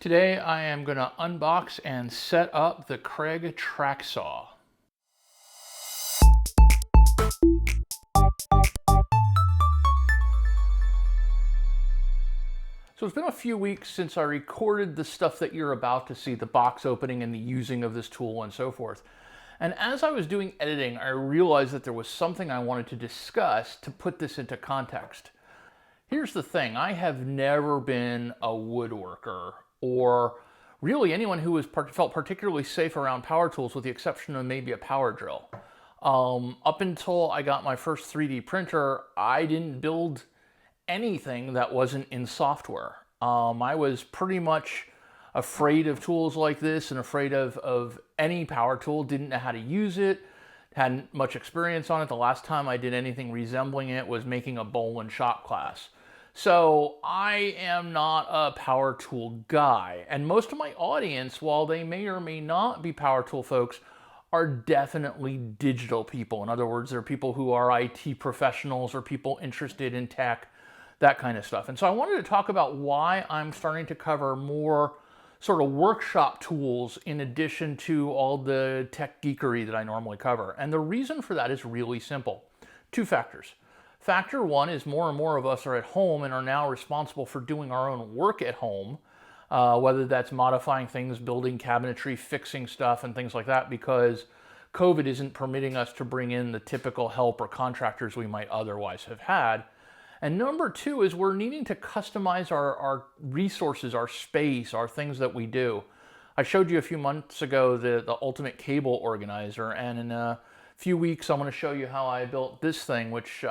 Today I am going to unbox and set up the Kreg Track Saw. So it's been a few weeks since I recorded the stuff that you're about to see, the box opening and the using of this tool and so forth. And as I was doing editing, I realized that there was something I wanted to discuss to put this into context. Here's the thing, I have never been a woodworker or really anyone who felt particularly safe around power tools with the exception of maybe a power drill. Up until I got my first 3D printer, I didn't build anything that wasn't in software. I was pretty much afraid of tools like this and afraid of any power tool, didn't know how to use it, hadn't much experience on it. The last time I did anything resembling it was making a bowl and shop class. So I am not a power tool guy, and most of my audience, while they may or may not be power tool folks, are definitely digital people. In other words, they're people who are IT professionals or people interested in tech, that kind of stuff. And so I wanted to talk about why I'm starting to cover more sort of workshop tools in addition to all the tech geekery that I normally cover. And the reason for that is really simple. Two factors. Factor one is more and more of us are at home and are now responsible for doing our own work at home, whether that's modifying things, building cabinetry, fixing stuff, and things like that, because COVID isn't permitting us to bring in the typical help or contractors we might otherwise have had. And number two is we're needing to customize our resources, our space, our things that we do. I showed you a few months ago the ultimate cable organizer, and in a few weeks I'm going to show you how I built this thing, which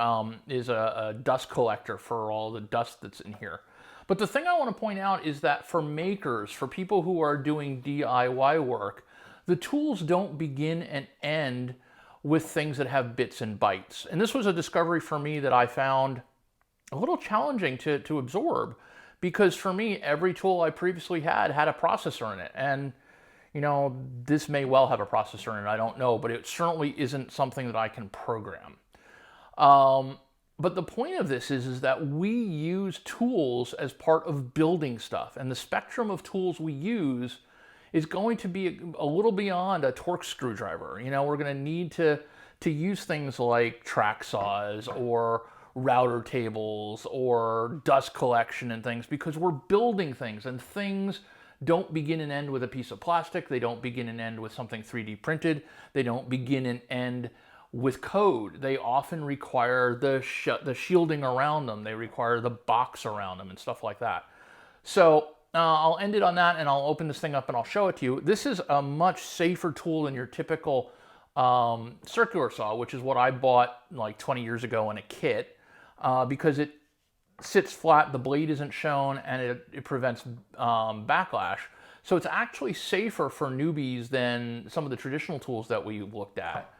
is a dust collector for all the dust that's in here. But the thing I want to point out is that for makers, for people who are doing DIY work, the tools don't begin and end with things that have bits and bytes. And this was a discovery for me that I found a little challenging to absorb, because for me, every tool I previously had a processor in it. And you know, this may well have a processor in it, I don't know, but it certainly isn't something that I can program. But the point of this is that we use tools as part of building stuff, and the spectrum of tools we use is going to be a little beyond a Torx screwdriver. You know, we're going to need to use things like track saws or router tables or dust collection and things, because we're building things, and things don't begin and end with a piece of plastic. They don't begin and end with something 3D printed. They don't begin and end with code. They often require the shielding around them. They require the box around them and stuff like that. So I'll end it on that, and I'll open this thing up and I'll show it to you. This is a much safer tool than your typical circular saw, which is what I bought like 20 years ago in a kit, because it sits flat, the blade isn't shown, and it prevents backlash. So it's actually safer for newbies than some of the traditional tools that we looked at.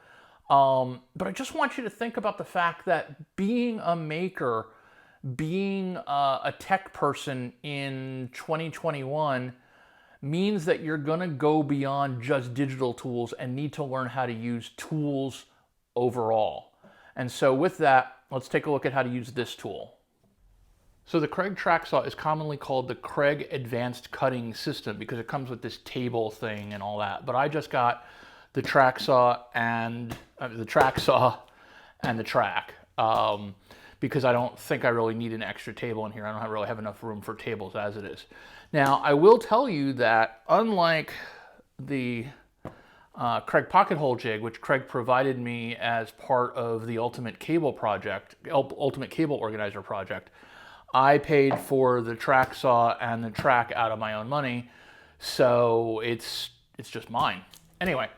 But I just want you to think about the fact that being a maker, being a tech person in 2021 means that you're gonna go beyond just digital tools and need to learn how to use tools overall. And so with that, let's take a look at how to use this tool. So the Kreg Track Saw is commonly called the Kreg Advanced Cutting System because it comes with this table thing and all that. But I just got the track saw and the track because I don't think I really need an extra table in here. I don't really have enough room for tables as it is. Now I will tell you that unlike the Kreg pocket hole jig, which Kreg provided me as part of the ultimate cable organizer project, I paid for the track saw and the track out of my own money, so it's just mine. Anyway,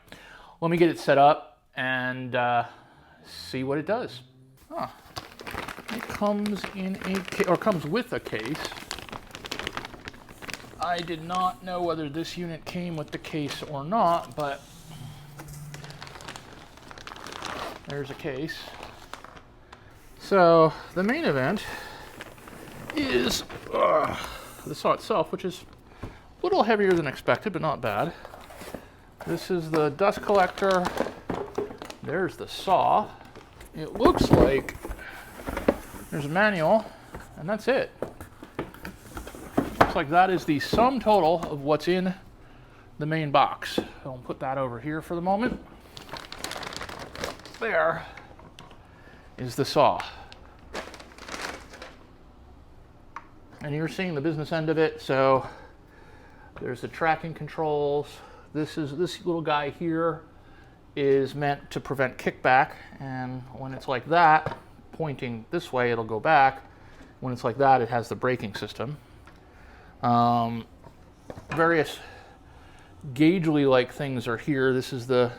let me get it set up and see what it does. It comes in comes with a case. I did not know whether this unit came with the case or not, but there's a case. So the main event is the saw itself, which is a little heavier than expected, but not bad. This is the dust collector. There's the saw. It looks like there's a manual, and that's it. looks like that is the sum total of what's in the main box. I'll put that over here for the moment. There is the saw. And you're seeing the business end of it. So there's the tracking controls. This little guy here is meant to prevent kickback. And when it's like that, pointing this way, it'll go back. When it's like that, it has the braking system. Various gauge-y like things are here. This is the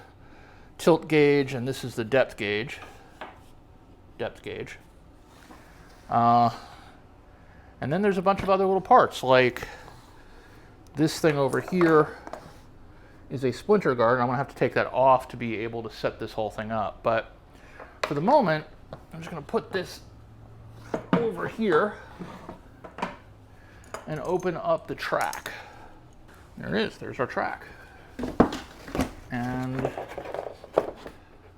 tilt gauge, and this is the depth gauge. And then there's a bunch of other little parts, like this thing over here is a splinter guard, and I'm gonna have to take that off to be able to set this whole thing up. But for the moment, I'm just gonna put this over here and open up the track. There it is, there's our track. And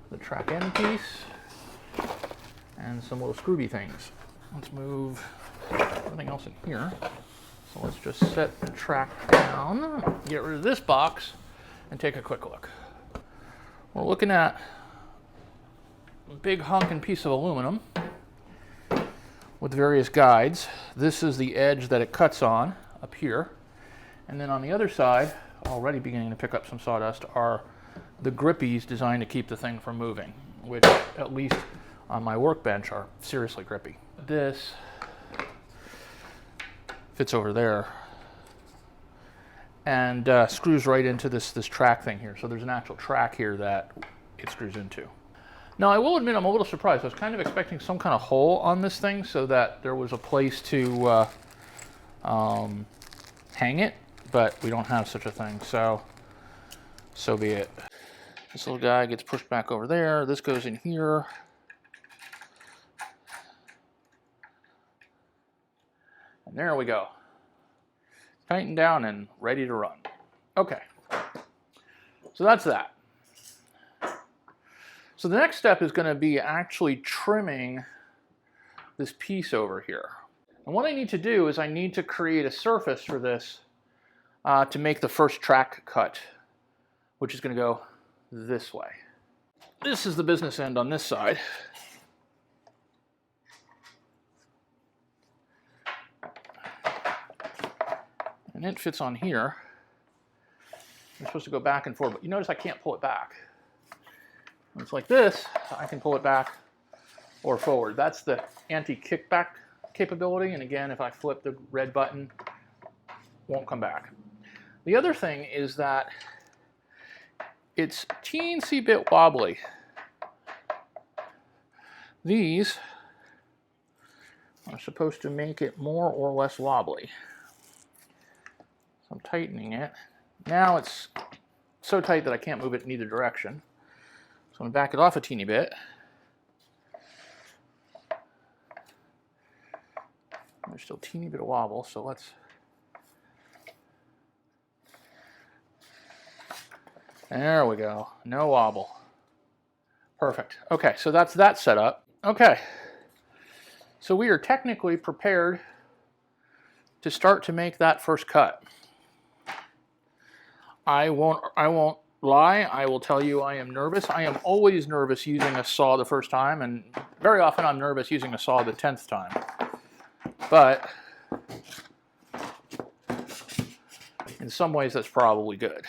the track end piece and some little screwby things. Let's move everything else in here. So let's just set the track down, get rid of this box, and take a quick look. We're looking at a big honking piece of aluminum with various guides. This is the edge that it cuts on up here. And then on the other side, already beginning to pick up some sawdust, are the grippies designed to keep the thing from moving, which at least on my workbench are seriously grippy. This fits over there and screws right into this track thing here. So there's an actual track here that it screws into. Now I will admit I'm a little surprised. I was kind of expecting some kind of hole on this thing so that there was a place to hang it, but we don't have such a thing, so be it. This little guy gets pushed back over there. This goes in here. And there we go. Tightened down and ready to run. Okay, so that's that. So the next step is going to be actually trimming this piece over here. And what I need to do is I need to create a surface for this to make the first track cut, which is going to go this way. This is the business end on this side. And it fits on here. You're supposed to go back and forth, but you notice I can't pull it back. When it's like this, I can pull it back or forward. That's the anti-kickback capability, and again, if I flip the red button, it won't come back. The other thing is that it's teensy bit wobbly. These are supposed to make it more or less wobbly. So I'm tightening it. Now it's so tight that I can't move it in either direction. So I'm going to back it off a teeny bit. There's still a teeny bit of wobble, so let's... There we go. No wobble. Perfect. Okay, so that's that set up. Okay. So we are technically prepared to start to make that first cut. I won't lie. I will tell you I am nervous. I am always nervous using a saw the first time, and very often I'm nervous using a saw the 10th time. But in some ways that's probably good.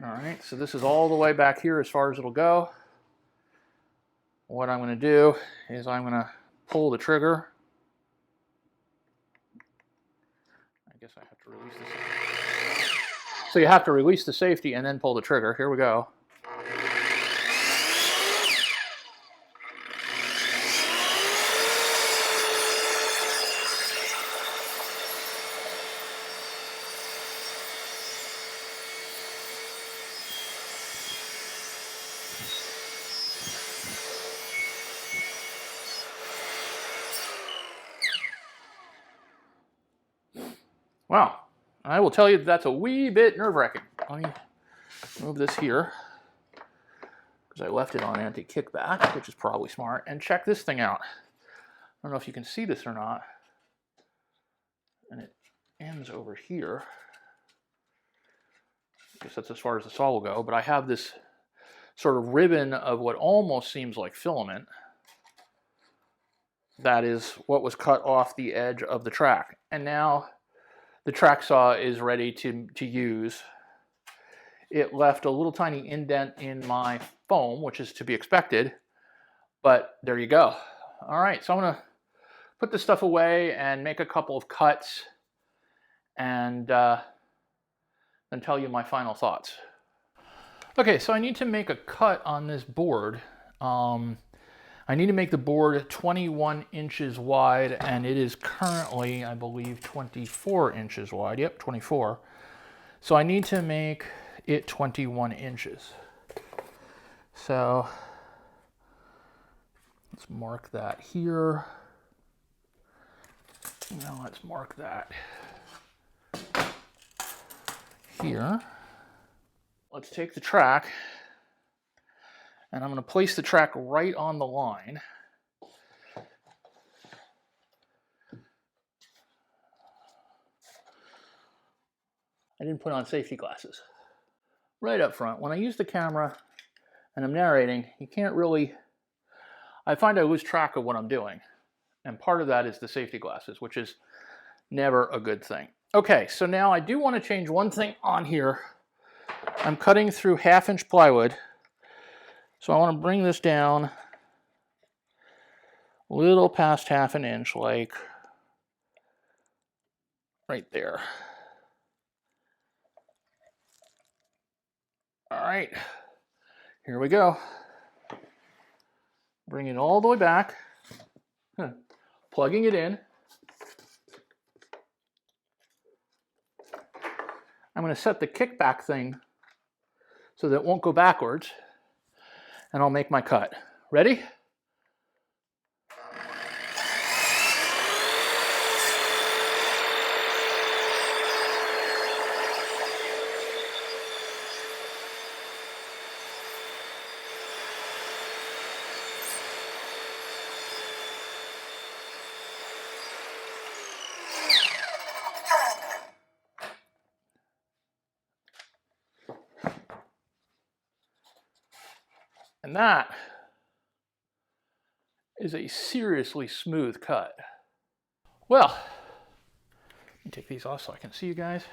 All right, so this is all the way back here as far as it'll go. What I'm going to do is I'm going to pull the trigger. I guess I have to release the safety. So you have to release the safety and then pull the trigger. Here we go. Wow, I will tell you that's a wee bit nerve-wracking. Let me move this here, because I left it on anti-kickback, which is probably smart. And check this thing out. I don't know if you can see this or not. is over here. I guess that's as far as the saw will go, but I have this sort of ribbon of what almost seems like filament. That is what was cut off the edge of the track. And now the track saw is ready to use. It left a little tiny indent in my foam, which is to be expected, but there you go. All right, so I'm gonna put this stuff away and make a couple of cuts and then tell you my final thoughts. Okay, so I need to make a cut on this board. I need to make the board 21 inches wide, and it is currently, I believe, 24 inches wide. Yep, 24. So I need to make it 21 inches. So let's mark that here. Now let's mark that here. Let's take the track, and I'm going to place the track right on the line. I didn't put on safety glasses. Right up front, when I use the camera and I'm narrating, you can't really, I find I lose track of what I'm doing. And part of that is the safety glasses, which is never a good thing. Okay, so now I do want to change one thing on here. I'm cutting through 1/2-inch plywood. So I want to bring this down a little past 1/2 inch, like right there. All right, here we go. Bring it all the way back, plugging it in. I'm going to set the kickback thing so that it won't go backwards, and I'll make my cut. Ready? And that is a seriously smooth cut. Well, let me take these off so I can see you guys.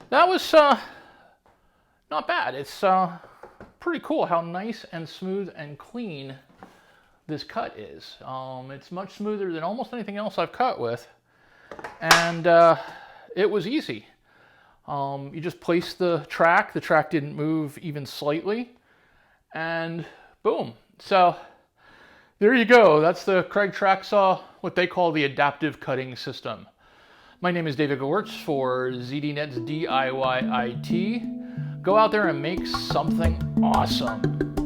That was not bad. It's pretty cool how nice and smooth and clean this cut is. It's much smoother than almost anything else I've cut with. And it was easy. You just placed the track didn't move even slightly, and boom. So there you go. That's the Kreg Track Saw, what they call the adaptive cutting system. My name is David Gewirtz for ZDNet's DIY IT. Go out there and make something awesome.